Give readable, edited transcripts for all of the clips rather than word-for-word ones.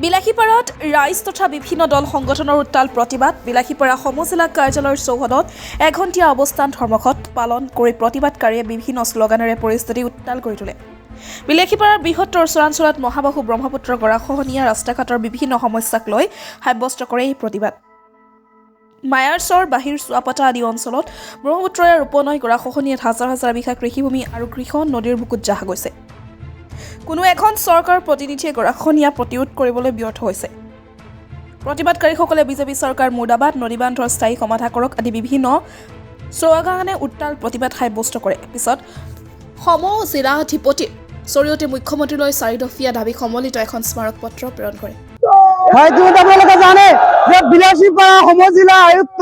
বিলাসীপাৰাত ৰাইজ তথা বিভিন্ন দল সংগঠনৰ উত্তাল প্ৰতিবাদ। বিলাসীপাৰা সমজিলা কাৰ্যালয়ৰ চৌহদত এঘণ্টীয়া অৱস্থান ধৰ্মঘট পালন কৰি প্ৰতিবাদকাৰীয়ে বিভিন্ন শ্লোগানেৰে পৰিস্থিতি উত্তাল কৰি তোলে। বিলাসীপাৰাৰ বৃহত্তৰ চৰাঞ্চলত মহাবাহু ব্ৰহ্মপুত্ৰৰ গৰাখহনীয়া ৰাস্তা ঘাটৰ বিভিন্ন সমস্যাক লৈ সাব্যস্ত কৰে এই প্ৰতিবাদ। মায়াৰচৰ বাহিৰ চুৱাপাতা আদি অঞ্চলত ব্ৰহ্মপুত্ৰৰ উপনৈ গৰাখহনীয়াত হাজাৰ হাজাৰ বিঘা কৃষিভূমি আৰু কৃষণ নদীৰ বুকুত জাহ গৈছে। কোনো এখন চৰকাৰ প্ৰতিনিধিয়ে গৰাখহনীয়া প্ৰতিৰোধ কৰিবলৈ ব্যৰ্থ হৈছে। প্ৰতিবাদকাৰীসকলে বিজেপি চৰকাৰ মুৰ্দাবাদ, নদীবান্ধৰ স্থায়ী সমাধা কৰক আদি বিভিন্ন শ্লোগানেৰে উত্তাল প্ৰতিবাদ সাব্যস্ত কৰে। পিছত জিলাধিপতিৰ জৰিয়তে মুখ্যমন্ত্ৰীলৈ 4 দফীয়া দাবী সম্বলিত এখন স্মাৰক পত্ৰ প্ৰেৰণ কৰে। হয়তো আপোনালোকে জানে যে বিলাসীপাৰা সমজিলা আয়ুক্ত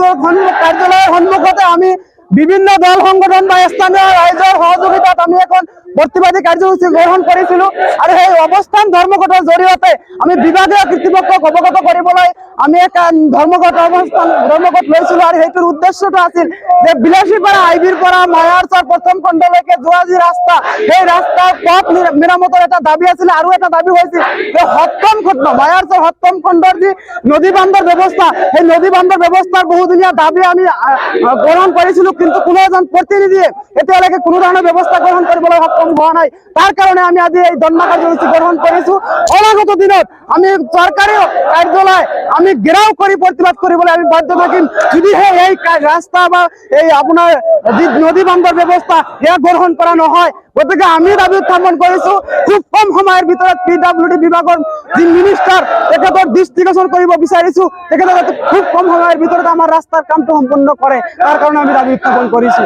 কাৰ্যালয়ৰ সন্মুখতে আমি বিভিন্ন দল সংগঠন বা স্থানীয় ৰাইজৰ সহযোগিতাত আমি এখন প্ৰতিবাদী কাৰ্যসূচী গ্ৰহণ কৰিছিলো আৰু সেই অৱস্থান ধৰ্মঘটৰ জৰিয়তে আমি বিভাগীয় কৰ্তৃপক্ষক অৱগত কৰিবলৈ আমি এক ধৰ্মঘট লৈছিলো আৰু সেইটোৰ উদ্দেশ্যটো আছিল যে বিলাসীপাৰা আইবিৰ পৰা মায়াৰচৰ প্ৰথম খণ্ডলৈকে যোৱা যি ৰাস্তা, সেই ৰাস্তাৰ পথ মেৰামতৰ এটা দাবী আছিল আৰু এটা দাবী হৈছিল যে মায়াৰচৰ সপ্তম খণ্ডৰ যি নদী বান্ধৰ ব্যৱস্থা, সেই নদী বান্ধৰ ব্যৱস্থাৰ বহুদিনীয়া দাবী আমি গ্ৰহণ কৰিছিলো, কিন্তু কোনো এজন প্ৰতিনিধিয়ে এতিয়ালৈকে কোনো ধৰণৰ ব্যৱস্থা গ্ৰহণ কৰিবলৈ সক্ষম হোৱা নাই। তাৰ কাৰণে আমি আজি এই ধৰ্ণা কাৰ্যসূচী গ্ৰহণ কৰিছো। অনাগত দিনত আমি চৰকাৰী কাৰ্যালয় আমি ঘেৰাও কৰি প্ৰতিবাদ কৰিবলৈ আমি বাধ্য থাকিম যদিহে এই ৰাস্তা বা এই আপোনাৰ যি নদী বান্ধৰ ব্যৱস্থা সেয়া গ্ৰহণ কৰা নহয়। গতিকে আমি দাবী উত্থাপন কৰিছো খুব কম সময়ৰ ভিতৰত PWD বিভাগৰ যি মিনিষ্টাৰ তেখেতৰ দৃষ্টিগোচৰ কৰিব বিচাৰিছো, তেখেতে খুব কম সময়ৰ ভিতৰত আমাৰ ৰাস্তাৰ কামটো সম্পূৰ্ণ কৰে, তাৰ কাৰণে আমি দাবী উত্থাপন কৰিছো।